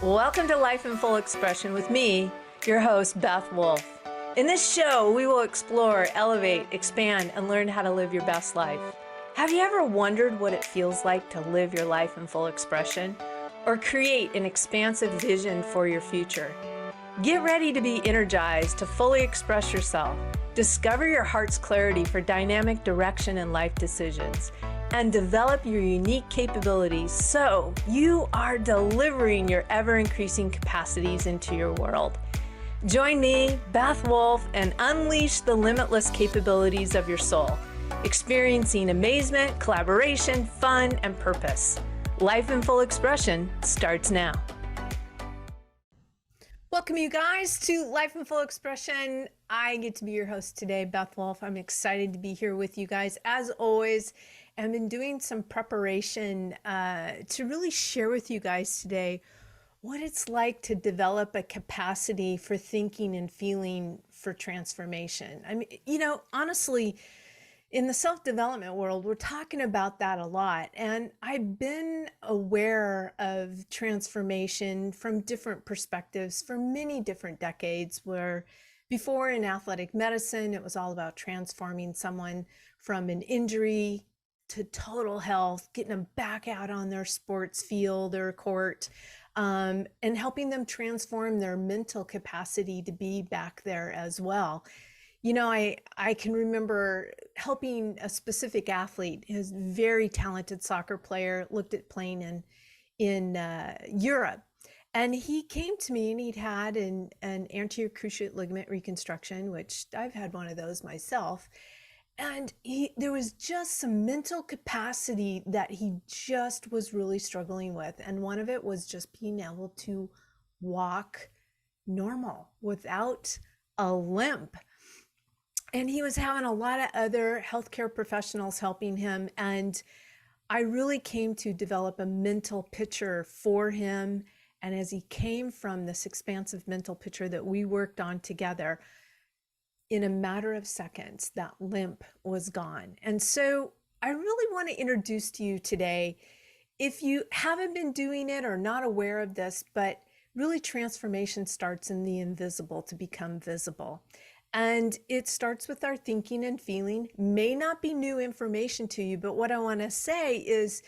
Welcome to Life in Full Expression with me, your host, Beth Wolfe. In this show, we will explore, elevate, expand, and learn how to live your best life. Have you ever wondered what it feels like to live your life in full expression or create an expansive vision for your future? Get ready to be energized to fully express yourself, discover your heart's clarity for dynamic direction in life decisions, and develop your unique capabilities so you are delivering your ever-increasing capacities into your world. Join me, Beth Wolfe, and unleash the limitless capabilities of your soul, experiencing amazement, collaboration, fun, and purpose. Life in Full Expression starts now. Welcome, you guys, to Life in Full Expression. I get to be your host today, Beth Wolfe. I'm excited to be here with you guys. As always, I've been doing some preparation to really share with you guys today what it's like to develop a capacity for thinking and feeling for transformation. I mean, honestly, in the self-development world, we're talking about that a lot. And I've been aware of transformation from different perspectives for many different decades, where before in athletic medicine, it was all about transforming someone from an injury to total health, getting them back out on their sports field or court, and helping them transform their mental capacity to be back there as well. I can remember helping a specific athlete, who's a very talented soccer player, looked at playing in Europe. And he came to me and he'd had an anterior cruciate ligament reconstruction, which I've had one of those myself. And there was just some mental capacity that he just was really struggling with. And one of it was just being able to walk normal without a limp. And he was having a lot of other healthcare professionals helping him. And I really came to develop a mental picture for him. And as he came from this expansive mental picture that we worked on together, in a matter of seconds, that limp was gone. And so I really want to introduce to you today, if you haven't been doing it or not aware of this, but really transformation starts in the invisible to become visible. And it starts with our thinking and feeling. May not be new information to you, but what I want to say is,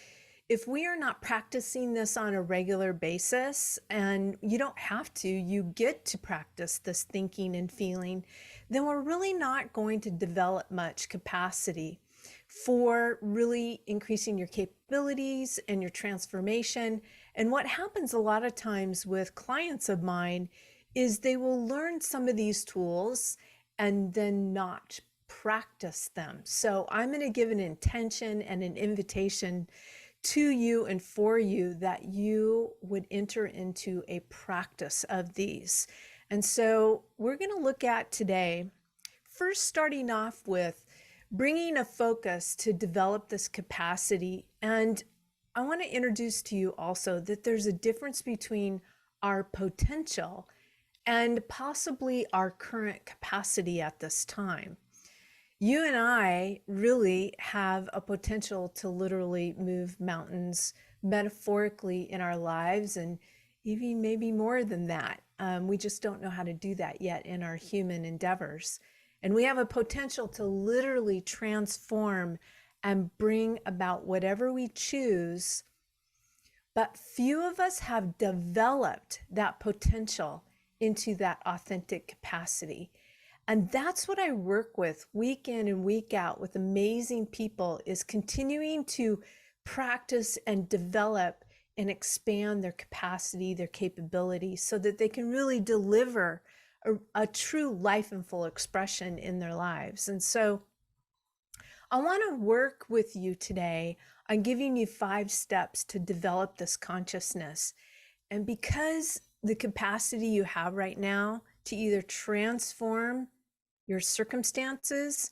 if we are not practicing this on a regular basis, and you don't have to, you get to practice this thinking and feeling, then we're really not going to develop much capacity for really increasing your capabilities and your transformation. And what happens a lot of times with clients of mine is they will learn some of these tools and then not practice them. So I'm going to give an intention and an invitation to you and for you that you would enter into a practice of these. And so we're going to look at today, first starting off with bringing a focus to develop this capacity. And I want to introduce to you also that there's a difference between our potential and possibly our current capacity at this time. You and I really have a potential to literally move mountains metaphorically in our lives, and even maybe more than that. We just don't know how to do that yet in our human endeavors. And we have a potential to literally transform and bring about whatever we choose, but few of us have developed that potential into that authentic capacity. And that's what I work with week in and week out with amazing people, is continuing to practice and develop and expand their capacity, their capabilities, so that they can really deliver a true life in full expression in their lives. And so I want to work with you today on giving you 5 steps to develop this consciousness. And because the capacity you have right now to either transform your circumstances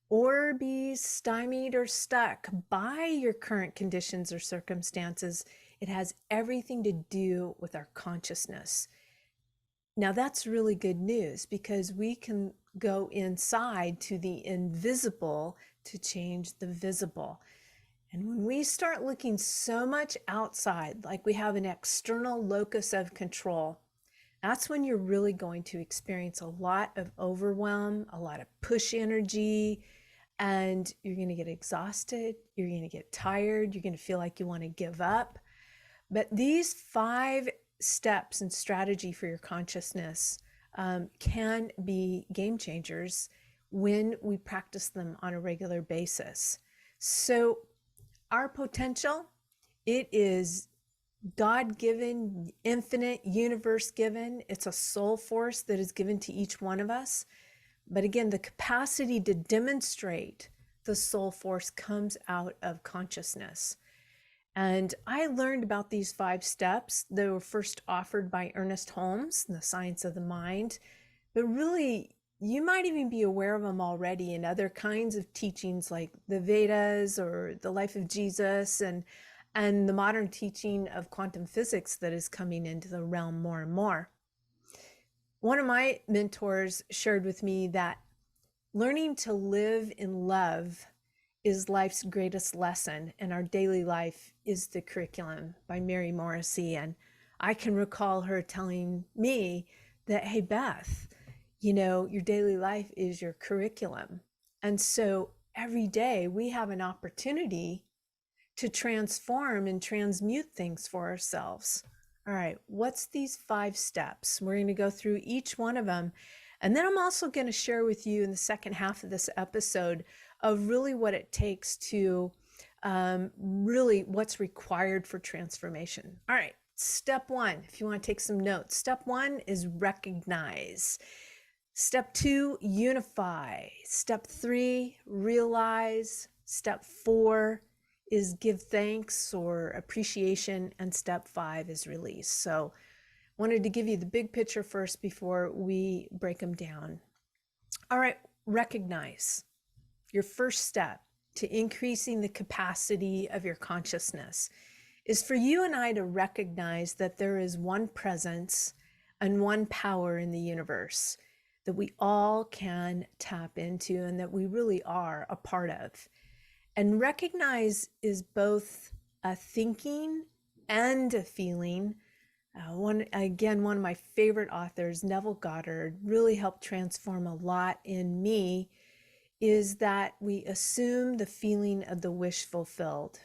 or be stymied or stuck by your current conditions or circumstances, it has everything to do with our consciousness. Now that's really good news, because we can go inside to the invisible to change the visible. And when we start looking so much outside, like we have an external locus of control, that's when you're really going to experience a lot of overwhelm, a lot of push energy, and you're going to get exhausted. You're going to get tired. You're going to feel like you want to give up. But these 5 steps and strategy for your consciousness can be game changers when we practice them on a regular basis. So our potential, it is God-given, infinite, universe-given. It's a soul force that is given to each one of us. But again, the capacity to demonstrate the soul force comes out of consciousness. And I learned about these 5 steps. They were first offered by Ernest Holmes in The Science of the Mind. But really, you might even be aware of them already in other kinds of teachings like the Vedas or the life of Jesus and the modern teaching of quantum physics that is coming into the realm more and more. One of my mentors shared with me that learning to live in love is life's greatest lesson, and our daily life is the curriculum, by Mary Morrissey. And I can recall her telling me that, hey, Beth, you know, your daily life is your curriculum. And so every day we have an opportunity to transform and transmute things for ourselves. All right, what's these 5 steps? We're going to go through each one of them. And then I'm also going to share with you in the second half of this episode of really what it takes to really what's required for transformation. All right, step 1, if you want to take some notes. Step 1 is recognize. Step 2, unify. Step 3, realize. Step 4 is give thanks or appreciation. And step 5 is release. So wanted to give you the big picture first before we break them down. All right, recognize. Your first step to increasing the capacity of your consciousness is for you and I to recognize that there is one presence and one power in the universe that we all can tap into and that we really are a part of. And recognize is both a thinking and a feeling. One of my favorite authors, Neville Goddard, really helped transform a lot in me, is that we assume the feeling of the wish fulfilled.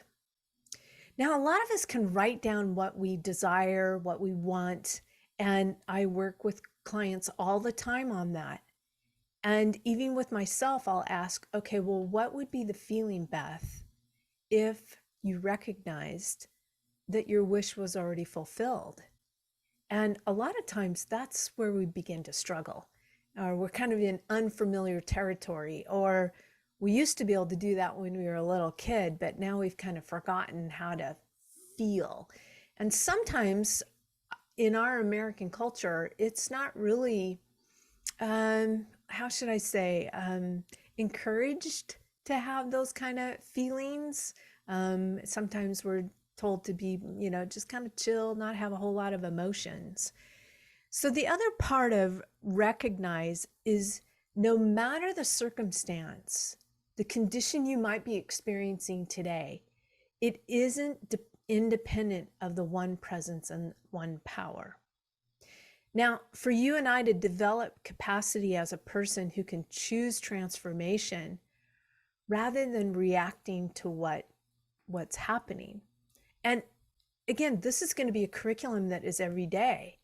Now, a lot of us can write down what we desire, what we want, and I work with clients all the time on that. And even with myself, I'll ask, okay, well, what would be the feeling, Beth, if you recognized that your wish was already fulfilled? And a lot of times that's where we begin to struggle. Or we're kind of in unfamiliar territory, or we used to be able to do that when we were a little kid, but now we've kind of forgotten how to feel. And sometimes in our American culture, it's not really, how should I say, encouraged to have those kind of feelings. Sometimes we're told to be, just kind of chill, not have a whole lot of emotions. So the other part of recognize is no matter the circumstance, the condition you might be experiencing today, it isn't independent of the one presence and one power. Now, for you and I to develop capacity as a person who can choose transformation rather than reacting to what's happening. And again, this is going to be a curriculum that is every day,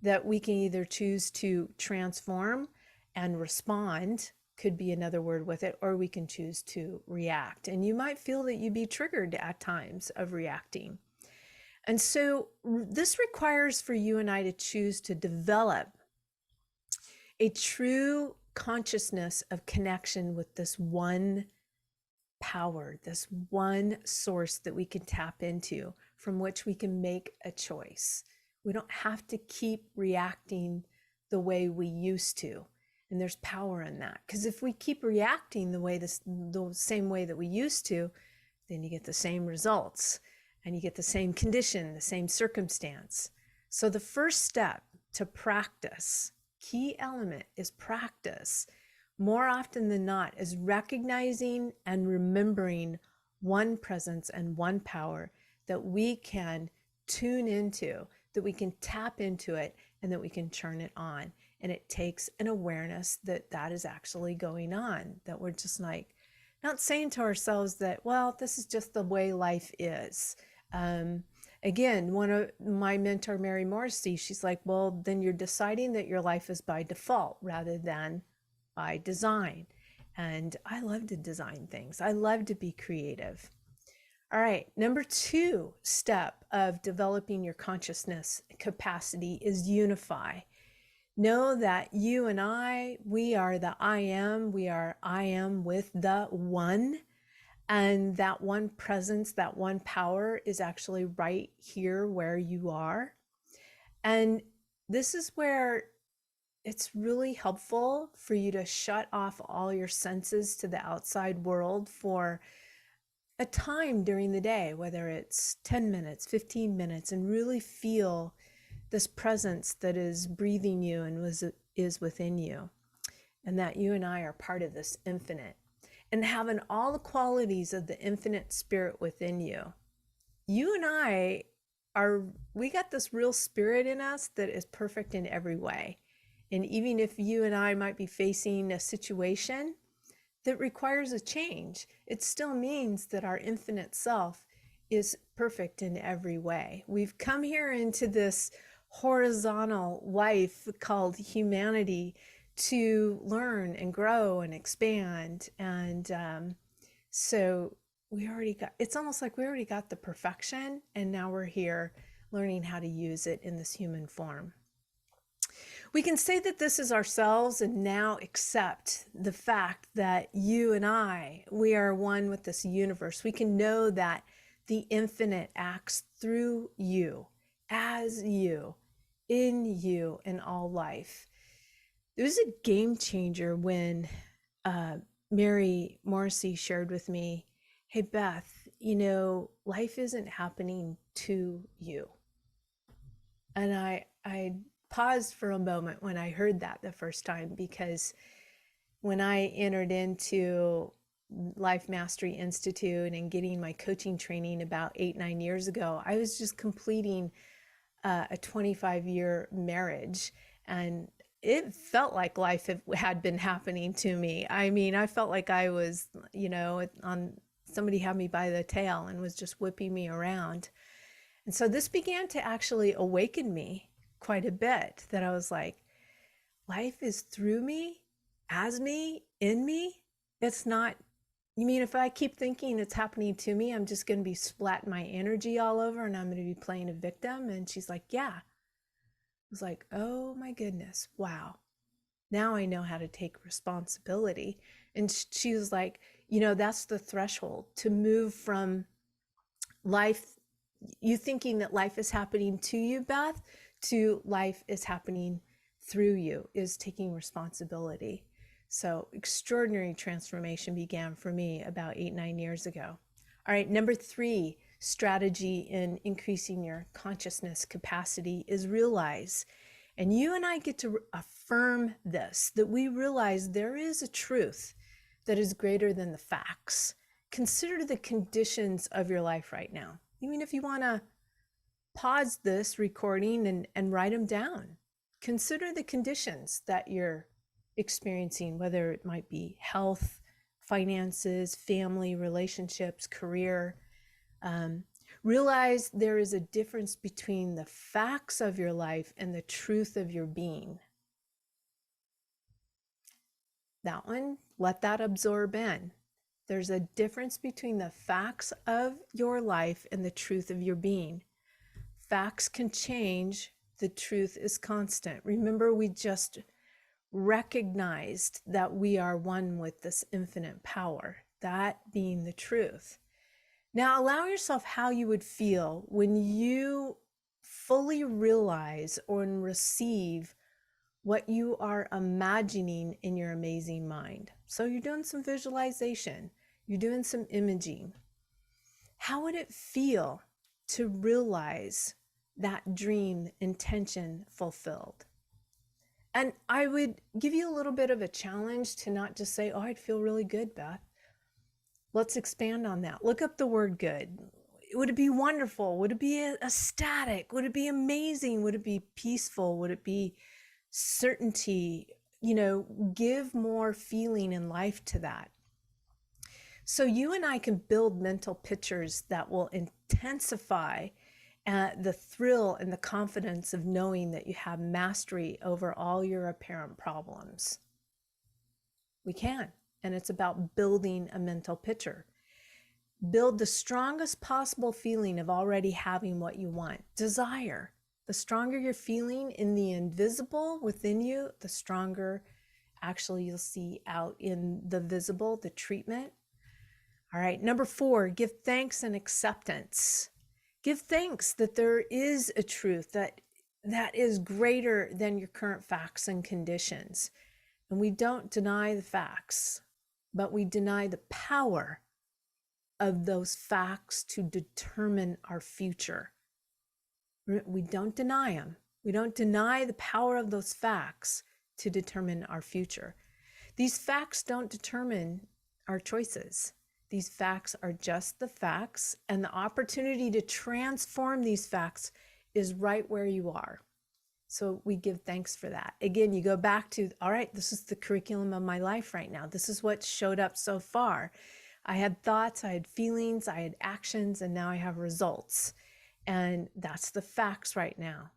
that we can either choose to transform and respond, could be another word with it, or we can choose to react. And you might feel that you'd be triggered at times of reacting. And so this requires for you and I to choose to develop a true consciousness of connection with this one power, this one source that we can tap into, from which we can make a choice. We don't have to keep reacting the way we used to. And there's power in that. Because if we keep reacting the same way that we used to, then you get the same results and you get the same condition, the same circumstance. So the first step to practice, key element is practice, more often than not, is recognizing and remembering one presence and one power that we can tune into, that we can tap into it, and that we can turn it on. And it takes an awareness that that is actually going on, that we're just like, not saying to ourselves that, well, this is just the way life is. Again, one of my mentor, Mary Morrissey, she's like, well, then you're deciding that your life is by default rather than by design. And I love to design things. I love to be creative. All right, number 2 step of developing your consciousness capacity is unify. Know that you and I, we are the I am. We are I am with the one. And that one presence, that one power is actually right here where you are. And this is where it's really helpful for you to shut off all your senses to the outside world for a time during the day, whether it's 10 minutes, 15 minutes, and really feel this presence that is breathing you and is within you, and that you and I are part of this infinite, and having all the qualities of the infinite spirit within you. You and I we got this real spirit in us that is perfect in every way. And even if you and I might be facing a situation that requires a change, it still means that our infinite self is perfect in every way. We've come here into this horizontal life called humanity to learn and grow and expand. And so we already got, it's almost like we already got the perfection, and now we're here learning how to use it in this human form. We can say that this is ourselves and now accept the fact that you and I, we are one with this universe. We can know that the infinite acts through you, as you, in all life. It was a game changer when Mary Morrissey shared with me, hey, Beth, life isn't happening to you. And I paused for a moment when I heard that the first time, because when I entered into Life Mastery Institute and getting my coaching training about 8-9 years ago, I was just completing a 25-year marriage, and it felt like life had been happening to me. I mean, I felt like I was, somebody had me by the tail and was just whipping me around. And so this began to actually awaken me quite a bit, that I was like, life is through me, as me, in me. It's not, you mean if I keep thinking it's happening to me, I'm just going to be splatting my energy all over and I'm going to be playing a victim? And she's like, yeah. I was like, oh my goodness, wow. Now I know how to take responsibility. And she was like, that's the threshold to move from life, you thinking that life is happening to you, Beth, to life is happening through you, is taking responsibility. So extraordinary transformation began for me about 8-9 years ago. All right, number 3 strategy in increasing your consciousness capacity is realize. And you and I get to affirm this, that we realize there is a truth that is greater than the facts. Consider the conditions of your life right now. Even if you want to pause this recording and write them down, consider the conditions that you're experiencing, whether it might be health, finances, family, relationships, career. Realize there is a difference between the facts of your life and the truth of your being. That one, let that absorb in. There's a difference between the facts of your life and the truth of your being. Facts can change, the truth is constant. Remember, we just recognized that we are one with this infinite power, that being the truth. Now allow yourself how you would feel when you fully realize or receive what you are imagining in your amazing mind. So you're doing some visualization, you're doing some imaging. How would it feel to realize that dream intention fulfilled? And I would give you a little bit of a challenge to not just say, oh, I'd feel really good, Beth. Let's expand on that. Look up the word good. Would it be wonderful? Would it be ecstatic? Would it be amazing? Would it be peaceful? Would it be certainty? Give more feeling in life to that. So you and I can build mental pictures that will intensify the thrill and the confidence of knowing that you have mastery over all your apparent problems. We can, and it's about building a mental picture. Build the strongest possible feeling of already having what you want. Desire. The stronger you're feeling in the invisible within you, the stronger actually you'll see out in the visible, the treatment. All right, number 4, give thanks and acceptance. Give thanks that there is a truth that is greater than your current facts and conditions. And we don't deny the facts, but we deny the power of those facts to determine our future. We don't deny them. We don't deny the power of those facts to determine our future. These facts don't determine our choices. These facts are just the facts, and the opportunity to transform these facts is right where you are. So we give thanks for that. Again, you go back to, all right, this is the curriculum of my life right now. This is what showed up so far. I had thoughts, I had feelings, I had actions, and now I have results. And that's the facts right now.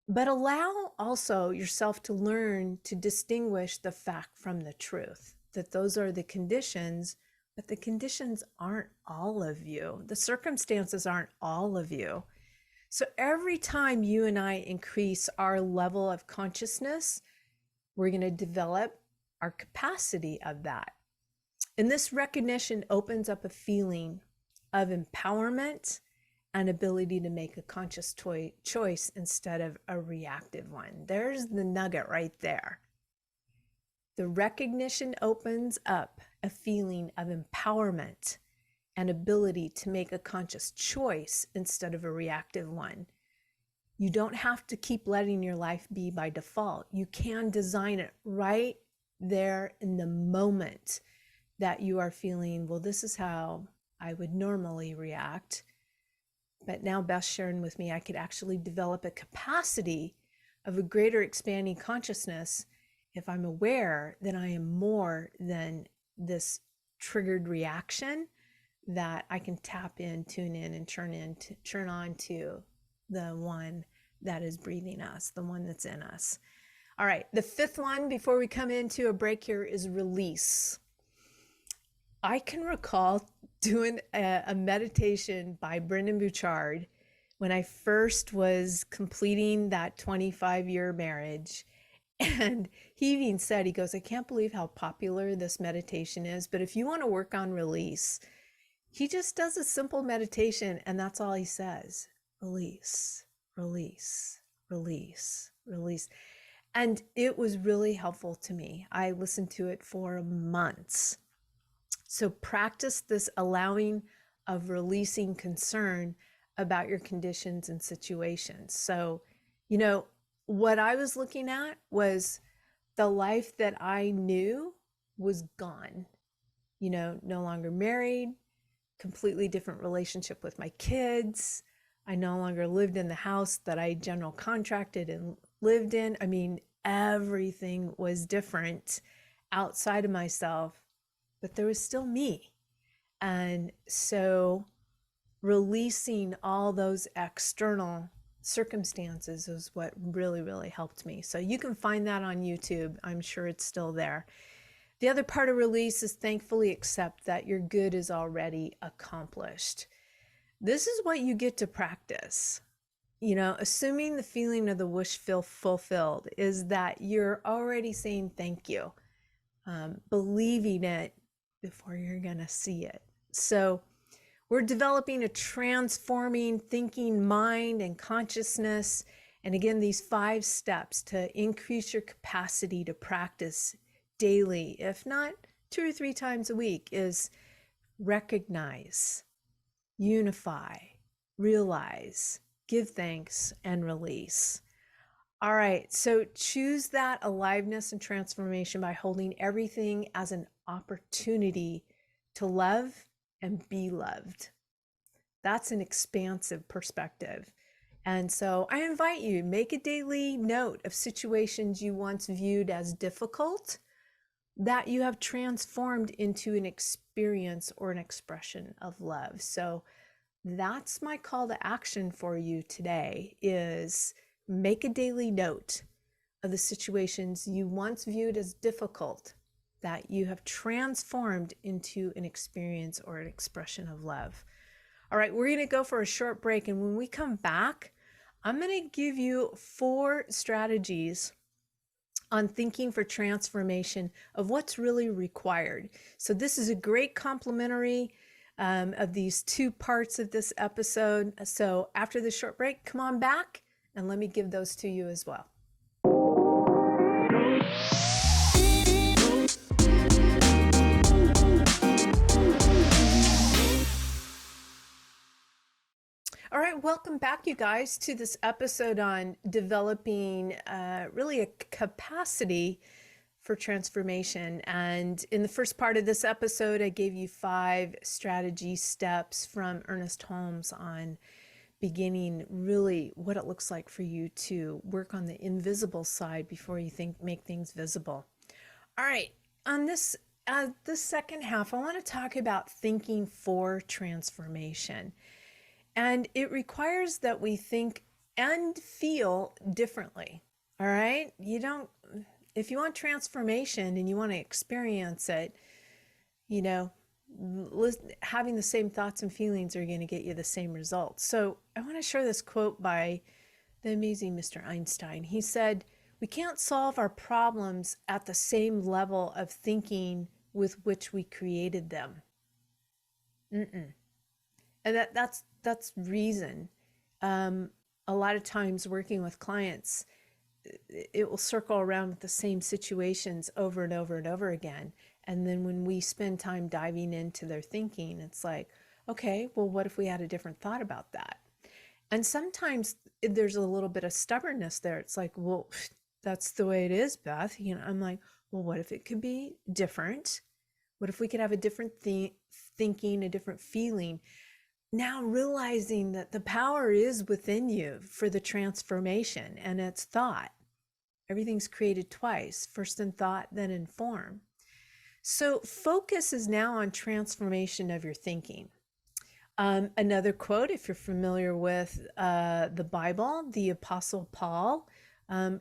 But allow also yourself to learn to distinguish the fact from the truth, that those are the conditions, but the conditions aren't all of you. The circumstances aren't all of you. So every time you and I increase our level of consciousness, we're going to develop our capacity of that. And this recognition opens up a feeling of empowerment and ability to make a conscious choice instead of a reactive one. There's the nugget right there. The recognition opens up a feeling of empowerment and ability to make a conscious choice instead of a reactive one. You don't have to keep letting your life be by default. You can design it right there in the moment that you are feeling, well, this is how I would normally react. But now Beth's sharing with me, I could actually develop a capacity of a greater expanding consciousness if I'm aware that I am more than this triggered reaction, that I can tap in, tune in, and turn on to the one that is breathing us, the one that's in us. All right, the 5th one before we come into a break here is release. I can recall doing a meditation by Brendon Burchard when I first was completing that 25-year marriage. And he even said, he goes, I can't believe how popular this meditation is, but if you want to work on release, he just does a simple meditation and that's all he says. Release, release, release, release. And it was really helpful to me. I listened to it for months. So practice this allowing of releasing concern about your conditions and situations. So, what I was looking at was the life that I knew was gone. No longer married, completely different relationship with my kids. I no longer lived in the house that I general contracted and lived in. I mean, everything was different outside of myself, but there was still me. And so releasing all those external circumstances is what really, really helped me. So you can find that on YouTube. I'm sure it's still there. The other part of release is thankfully accept that your good is already accomplished. This is what you get to practice. Assuming the feeling of the wish fulfilled is that you're already saying thank you, believing it before you're going to see it. So we're developing a transforming thinking mind and consciousness. And again, these 5 steps to increase your capacity to practice daily, if not 2 or 3 times a week, is recognize, unify, realize, give thanks, and release. All right, so choose that aliveness and transformation by holding everything as an opportunity to love and be loved. That's an expansive perspective. And so I invite you, make a daily note of situations you once viewed as difficult that you have transformed into an experience or an expression of love. So that's my call to action for you today, is make a daily note of the situations you once viewed as difficult that you have transformed into an experience or an expression of love. All right, we're going to go for a short break. And when we come back, I'm going to give you 4 strategies on thinking for transformation of what's really required. So this is a great complementary of these 2 parts of this episode. So after the short break, come on back and let me give those to you as well. All right, welcome back, you guys, to this episode on developing really a capacity for transformation. And in the first part of this episode, I gave you 5 strategy steps from Ernest Holmes on beginning really what it looks like for you to work on the invisible side before you make things visible. All right, on this second half, I want to talk about thinking for transformation. And it requires that we think and feel differently. All right. If you want transformation and you want to experience it, having the same thoughts and feelings are going to get you the same results. So I want to share this quote by the amazing Mr. Einstein. He said, "We can't solve our problems at the same level of thinking with which we created them." And that's reason. A lot of times working with clients, it will circle around with the same situations over and over and over again. And then when we spend time diving into their thinking, it's like, okay, well, what if we had a different thought about that? And sometimes there's a little bit of stubbornness there. It's like, well, that's the way it is, Beth. I'm like, well, what if it could be different? What if we could have a different thinking, a different feeling? Now realizing that the power is within you for the transformation, and it's thought. Everything's created twice, first in thought, then in form. So focus is now on transformation of your thinking. Another quote, if you're familiar with the Bible, the Apostle Paul,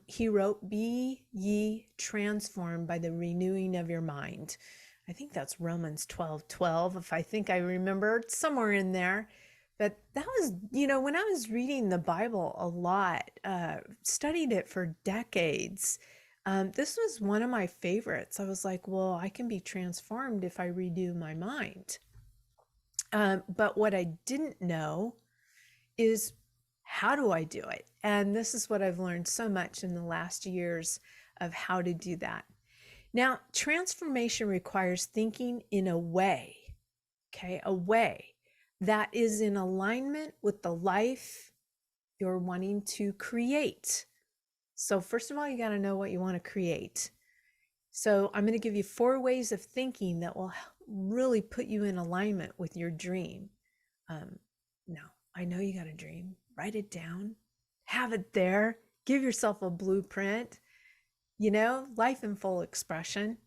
he wrote, "Be ye transformed by the renewing of your mind." I think that's Romans 12:12, if I think I remember, somewhere in there. But that was, when I was reading the Bible a lot, studied it for decades, this was one of my favorites. I was like, well, I can be transformed if I redo my mind. But what I didn't know is, how do I do it? And this is what I've learned so much in the last years of how to do that. Now, transformation requires thinking in a way that is in alignment with the life you're wanting to create. So first of all, you got to know what you want to create. So I'm going to give you 4 ways of thinking that will really put you in alignment with your dream. Now, I know you got a dream. Write it down. Have it there. Give yourself a blueprint. Life in full expression.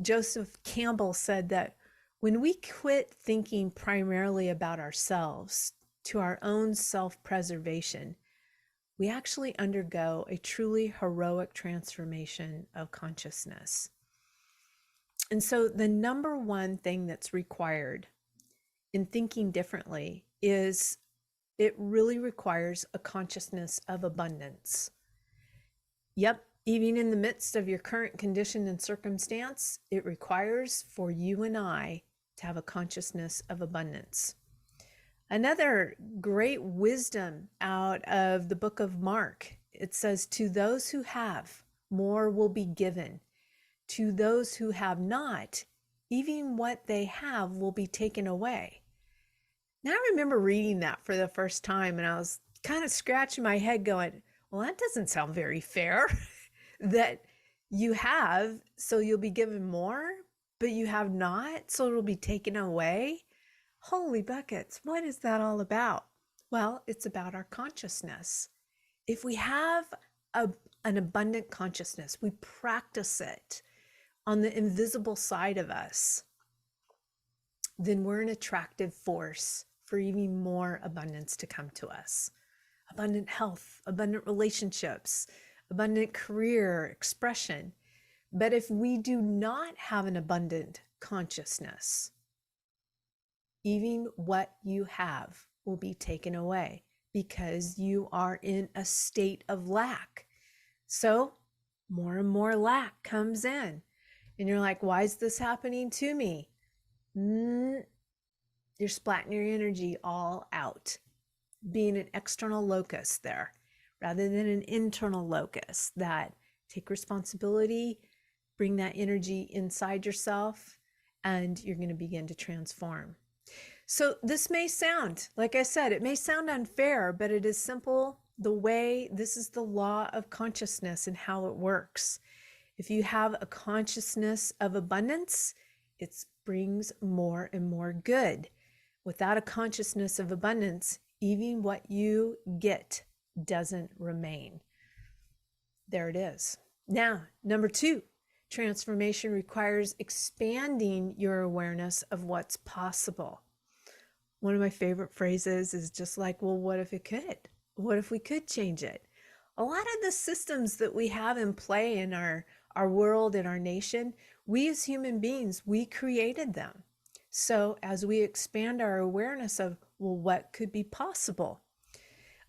Joseph Campbell said that when we quit thinking primarily about ourselves to our own self-preservation, we actually undergo a truly heroic transformation of consciousness. And so the number one thing that's required in thinking differently is it really requires a consciousness of abundance. Yep. Even in the midst of your current condition and circumstance, it requires for you and I to have a consciousness of abundance. Another great wisdom out of the book of Mark, it says, "To those who have, more will be given. To those who have not, even what they have will be taken away." Now, I remember reading that for the first time, and I was kind of scratching my head going, well, that doesn't sound very fair. That you have, so you'll be given more. but you have not, so it'll be taken away. Holy buckets, what is that all about? Well, it's about our consciousness. If we have an abundant consciousness, we practice it on the invisible side of us, then we're an attractive force for even more abundance to come to us. Abundant health, abundant relationships, abundant career expression. But if we do not have an abundant consciousness, even what you have will be taken away because you are in a state of lack. So more and more lack comes in. And you're like, why is this happening to me? You're splatting your energy all out, being an external locus there rather than an internal locus. That take responsibility, bring that energy inside yourself, and you're going to begin to transform. So this may sound, like I said, it may sound unfair, but it is simple. The way, this is the law of consciousness and how it works. If you have a consciousness of abundance, it brings more and more good. Without a consciousness of abundance, even what you get doesn't remain. There it is. Now, number 2, transformation requires expanding your awareness of what's possible. One of my favorite phrases is just like, well, what if it could? What if we could change it? A lot of the systems that we have in play in our world, in our nation, we as human beings, we created them. So as we expand our awareness of, well, what could be possible?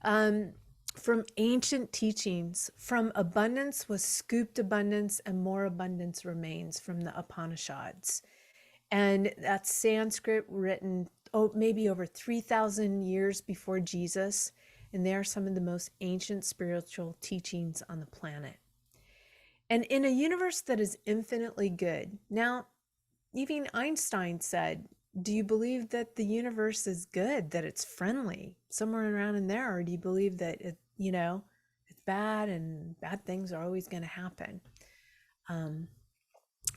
From ancient teachings, from abundance was scooped abundance and more abundance remains, from the Upanishads. And that's Sanskrit written, maybe over 3,000 years before Jesus. And they are some of the most ancient spiritual teachings on the planet. And in a universe that is infinitely good. Now, even Einstein said, do you believe that the universe is good, that it's friendly, somewhere around in there? Or do you believe that it's bad and bad things are always going to happen?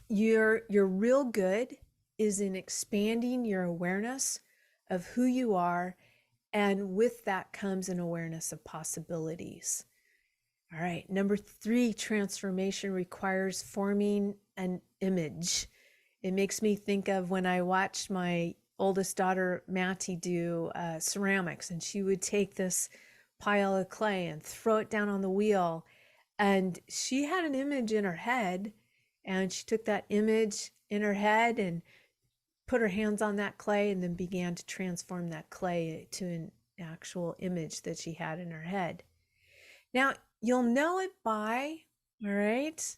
Your real good is in expanding your awareness of who you are. And with that comes an awareness of possibilities. All right. Number 3, transformation requires forming an image. It makes me think of when I watched my oldest daughter, Mattie, do ceramics, and she would take this pile of clay and throw it down on the wheel. And she had an image in her head, and she took that image in her head and put her hands on that clay and then began to transform that clay to an actual image that she had in her head. Now, you'll know it by, all right,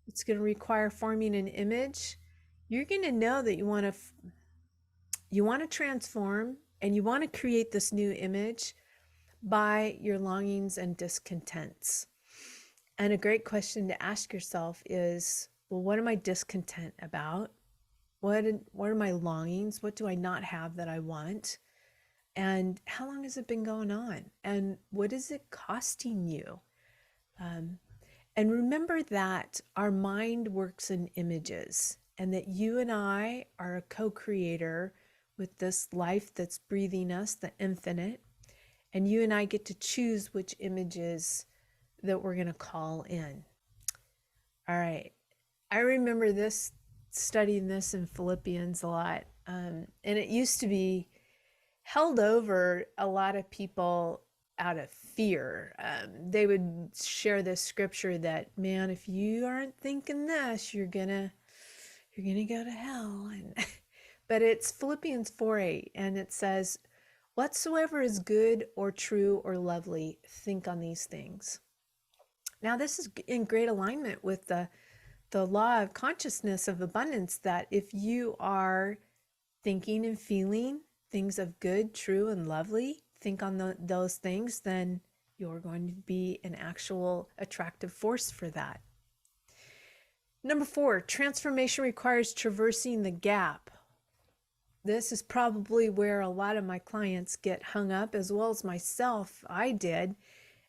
it's going to require forming an image. You're going to know that you want to transform and you want to create this new image by your longings and discontents. And a great question to ask yourself is, well, what am I discontent about? What are my longings? What do I not have that I want? And how long has it been going on? And what is it costing you? And remember that our mind works in images, and that you and I are a co-creator with this life that's breathing us, the infinite. And you and I get to choose which images that we're going to call in. All right. I remember studying this in Philippians a lot. And it used to be held over a lot of people out of fear. They would share this scripture that, man, if you aren't thinking this, you're gonna go to hell. But it's Philippians 4:8, and it says, whatsoever is good or true or lovely, think on these things. Now, this is in great alignment with the law of consciousness of abundance, that if you are thinking and feeling things of good, true, and lovely, think on those things, then you're going to be an actual attractive force for that. Number 4, transformation requires traversing the gap. This is probably where a lot of my clients get hung up, as well as myself. I did.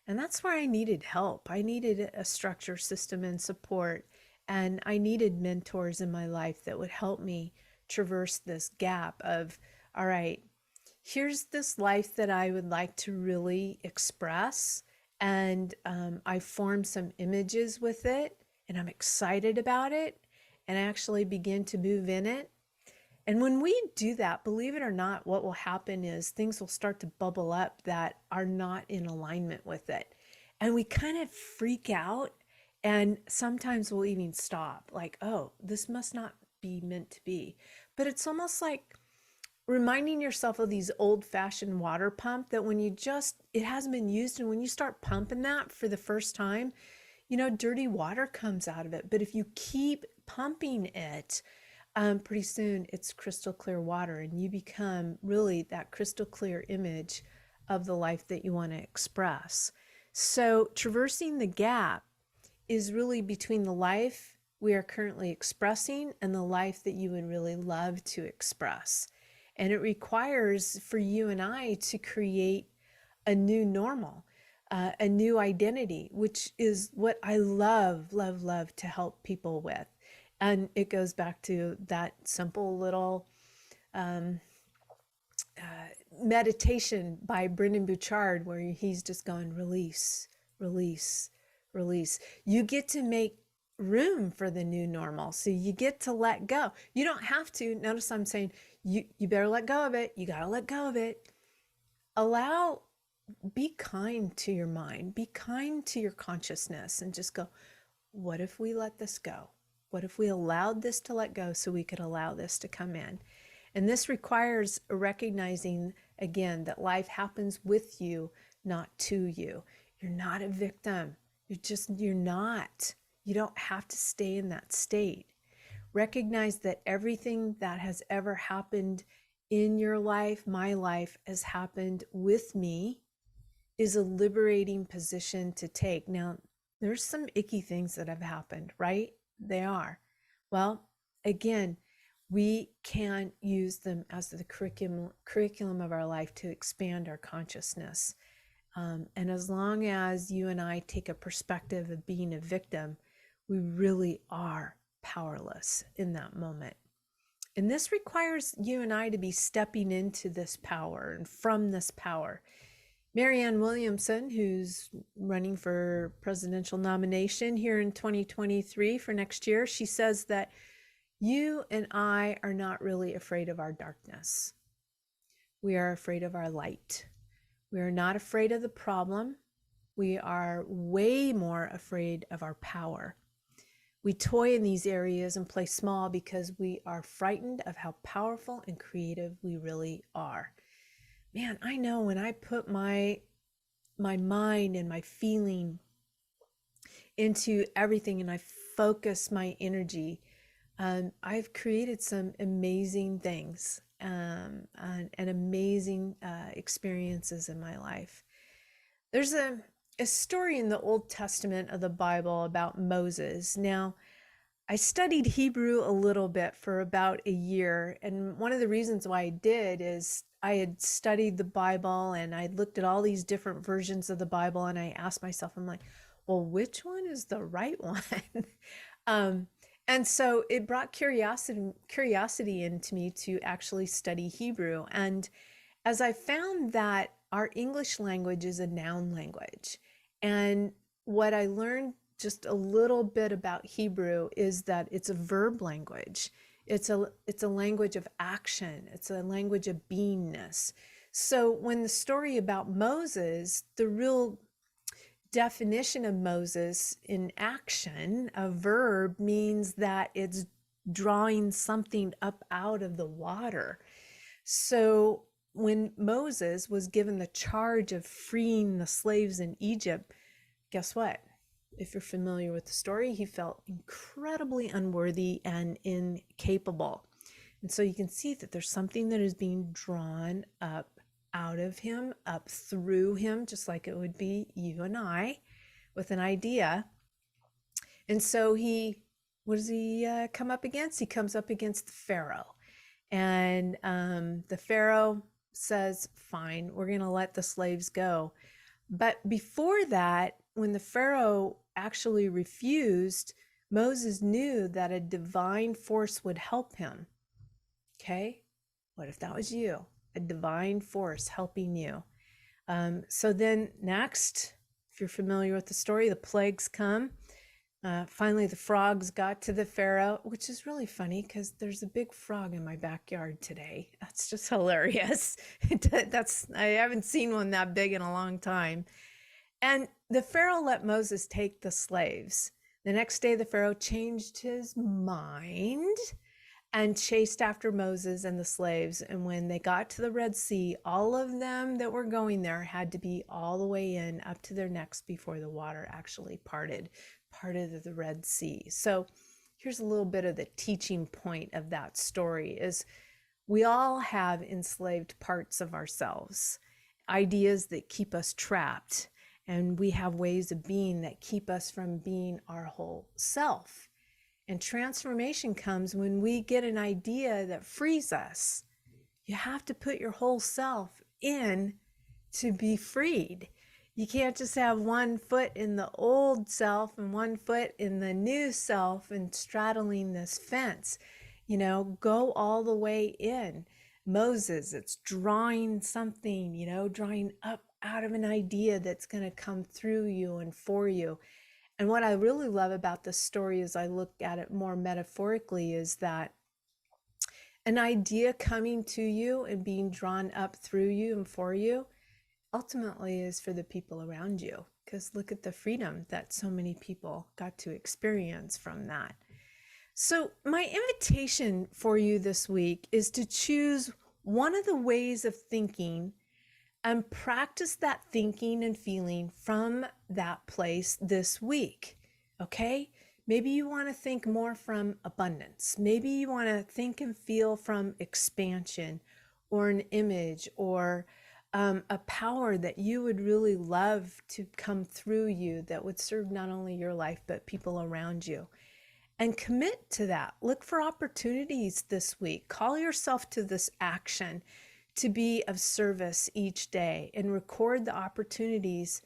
And that's where I needed help. I needed a structure, system, and support. And I needed mentors in my life that would help me traverse this gap of, all right, here's this life that I would like to really express. And I formed some images with it, and I'm excited about it, and I actually begin to move in it. And when we do that, believe it or not, what will happen is things will start to bubble up that are not in alignment with it. And we kind of freak out, and sometimes we'll even stop, like, oh, this must not be meant to be. But it's almost like reminding yourself of these old fashioned water pump that when you just, it hasn't been used, and when you start pumping that for the first time, dirty water comes out of it. But if you keep pumping it, pretty soon it's crystal clear water, and you become really that crystal clear image of the life that you want to express. So traversing the gap is really between the life we are currently expressing and the life that you would really love to express. And it requires for you and I to create a new normal, a new identity, which is what I love, love, love to help people with. And it goes back to that simple little meditation by Brendon Burchard, where he's just going, release, release, release. You get to make room for the new normal. So you get to let go. You don't have to. Notice I'm saying you better let go of it. You got to let go of it. Allow, be kind to your mind, be kind to your consciousness, and just go, what if we let this go? What if we allowed this to let go so we could allow this to come in? And this requires recognizing, again, that life happens with you, not to you. You're not a victim. You're not. You don't have to stay in that state. Recognize that everything that has ever happened in your life, my life, has happened with me, is a liberating position to take. Now, there's some icky things that have happened, right? They are. Well, again, we can use them as the curriculum of our life to expand our consciousness. And as long as you and I take a perspective of being a victim, we really are powerless in that moment. And this requires you and I to be stepping into this power and from this power. Marianne Williamson, who's running for presidential nomination here in 2023 for next year, she says that you and I are not really afraid of our darkness. We are afraid of our light. We are not afraid of the problem. We are way more afraid of our power. We toy in these areas and play small because we are frightened of how powerful and creative we really are. Man, I know when I put my mind and my feeling into everything and I focus my energy, I've created some amazing things and amazing experiences in my life. There's a story in the Old Testament of the Bible about Moses. Now, I studied Hebrew a little bit for about a year, and one of the reasons why I did is I had studied the Bible and I looked at all these different versions of the Bible, and I asked myself, I'm like, well, which one is the right one? And so it brought curiosity into me to actually study Hebrew. And as I found that our English language is a noun language, and what I learned just a little bit about Hebrew is that it's a verb language. It's a language of action. It's a language of beingness. So when the story about Moses, the real definition of Moses in action, a verb, means that it's drawing something up out of the water. So when Moses was given the charge of freeing the slaves in Egypt, guess what? If you're familiar with the story, he felt incredibly unworthy and incapable. And so you can see that there's something that is being drawn up out of him, up through him, just like it would be you and I with an idea. And so what does he come up against? He comes up against the Pharaoh. And the Pharaoh says, fine, we're going to let the slaves go. But before that, when the Pharaoh actually refused, Moses knew that a divine force would help him. Okay? What if that was you? A divine force helping you. So then next, if you're familiar with the story, the plagues come. Finally, the frogs got to the Pharaoh, which is really funny because there's a big frog in my backyard today. That's just hilarious. I haven't seen one that big in a long time. And the Pharaoh let Moses take the slaves. The next day, the Pharaoh changed his mind and chased after Moses and the slaves. And when they got to the Red Sea, all of them that were going there had to be all the way in up to their necks before the water actually parted the Red Sea. So here's a little bit of the teaching point of that story is we all have enslaved parts of ourselves, ideas that keep us trapped. And we have ways of being that keep us from being our whole self. And transformation comes when we get an idea that frees us. You have to put your whole self in to be freed. You can't just have one foot in the old self and one foot in the new self and straddling this fence. Go all the way in. Moses, it's drawing something, drawing up out of an idea that's going to come through you and for you. And what I really love about this story as I look at it more metaphorically is that an idea coming to you and being drawn up through you and for you ultimately is for the people around you. Because look at the freedom that so many people got to experience from that. So my invitation for you this week is to choose one of the ways of thinking and practice that thinking and feeling from that place this week, okay? Maybe you want to think more from abundance. Maybe you want to think and feel from expansion or an image or a power that you would really love to come through you that would serve not only your life, but people around you. And commit to that. Look for opportunities this week. Call yourself to this action to be of service each day and record the opportunities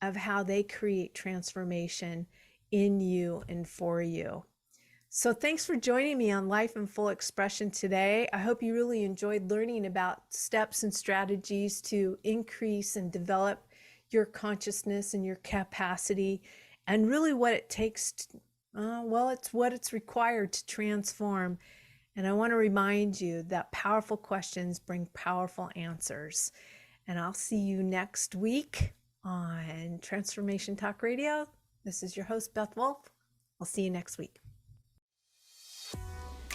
of how they create transformation in you and for you. So thanks for joining me on Life in Full Expression today. I hope you really enjoyed learning about steps and strategies to increase and develop your consciousness and your capacity and really what it takes to, it's what it's required to transform. And I want to remind you that powerful questions bring powerful answers. And I'll see you next week on Transformation Talk Radio. This is your host, Beth Wolfe. I'll see you next week.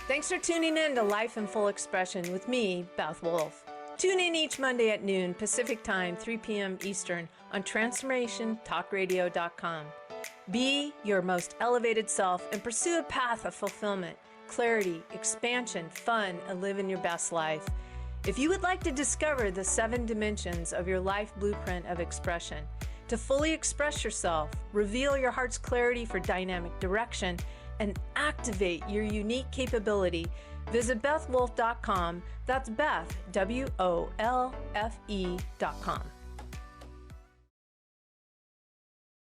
Thanks for tuning in to Life in Full Expression with me, Beth Wolfe. Tune in each Monday at noon Pacific Time, 3 p.m. Eastern on TransformationTalkRadio.com. Be your most elevated self and pursue a path of fulfillment, clarity, expansion, fun, and living your best life. If you would like to discover the 7 dimensions of your life blueprint of expression, to fully express yourself, reveal your heart's clarity for dynamic direction, and activate your unique capability, visit BethWolfe.com. That's Beth, WOLFE.com.